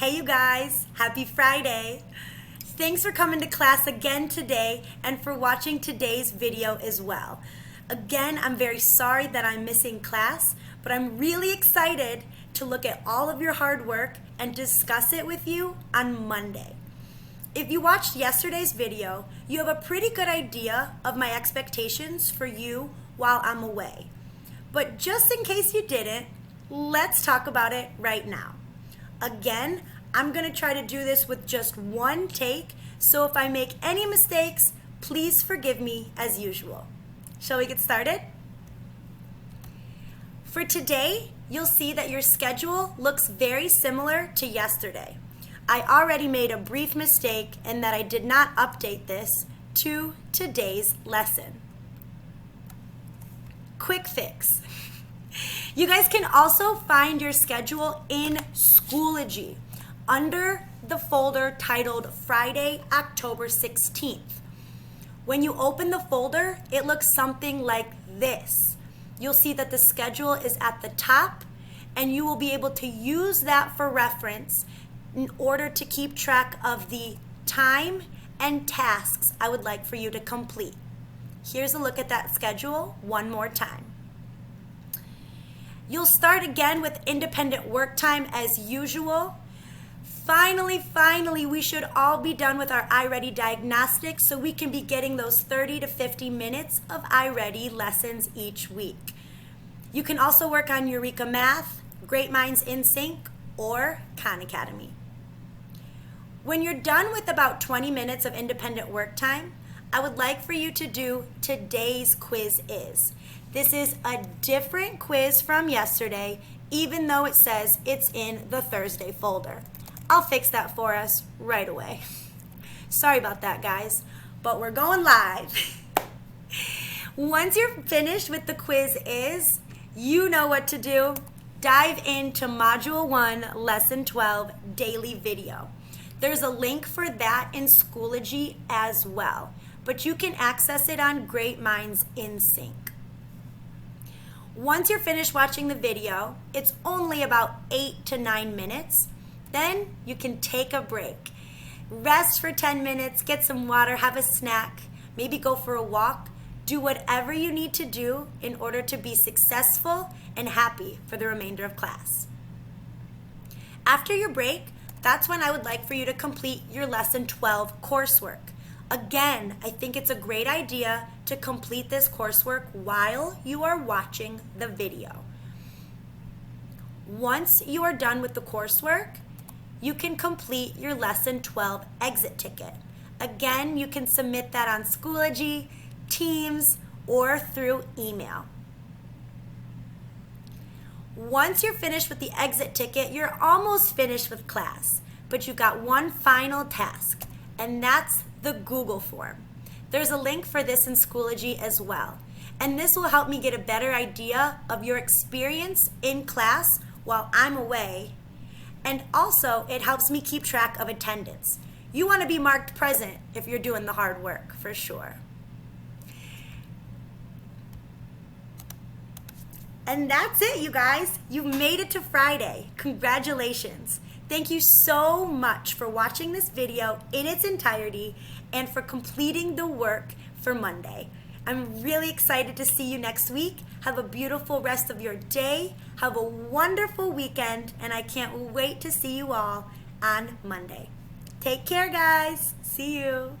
Hey you guys, happy Friday. Thanks for coming to class again today and for watching today's video as well. Again, I'm very sorry that I'm missing class, but I'm really excited to look at all of your hard work and discuss it with you on Monday. If you watched yesterday's video, you have a pretty good idea of my expectations for you while I'm away. But just in case you didn't, let's talk about it right now. Again, I'm going to try to do this with just one take, so if I make any mistakes, please forgive me as usual. Shall we get started? For today, you'll see that your schedule looks very similar to yesterday. I already made a brief mistake in that I did not update this to today's lesson. Quick fix. You guys can also find your schedule in Schoology under the folder titled Friday, October 16th. When you open the folder, it looks something like this. You'll see that the schedule is at the top, and you will be able to use that for reference in order to keep track of the time and tasks I would like for you to complete. Here's a look at that schedule one more time. You'll start again with independent work time as usual. Finally, we should all be done with our iReady diagnostics so we can be getting those 30 to 50 minutes of iReady lessons each week. You can also work on Eureka Math, Great Minds in Sync, or Khan Academy. When you're done with about 20 minutes of independent work time, I would like for you to do today's quiz is. This is a different quiz from yesterday, even though it says it's in the Thursday folder. I'll fix that for us right away. Sorry about that, guys, but we're going live. Once you're finished with the quiz is, you know what to do. Dive into Module 1, Lesson 12, Daily Video. There's a link for that in Schoology as well, but you can access it on Great Minds in Sync. Once you're finished watching the video, it's only about 8 to 9 minutes. Then you can take a break. Rest for 10 minutes, get some water, have a snack, maybe go for a walk. Do whatever you need to do in order to be successful and happy for the remainder of class. After your break, that's when I would like for you to complete your Lesson 12 coursework. Again, I think it's a great idea to complete this coursework while you are watching the video. Once you are done with the coursework, you can complete your Lesson 12 exit ticket. Again, you can submit that on Schoology, Teams, or through email. Once you're finished with the exit ticket, you're almost finished with class, but you've got one final task, and that's the Google form. There's a link for this in Schoology as well, and this will help me get a better idea of your experience in class while I'm away, and also it helps me keep track of attendance. You want to be marked present if you're doing the hard work, for sure. And that's it, you guys. You've made it to Friday. Congratulations. Thank you so much for watching this video in its entirety and for completing the work for Monday. I'm really excited to see you next week. Have a beautiful rest of your day. Have a wonderful weekend, and I can't wait to see you all on Monday. Take care, guys. See you.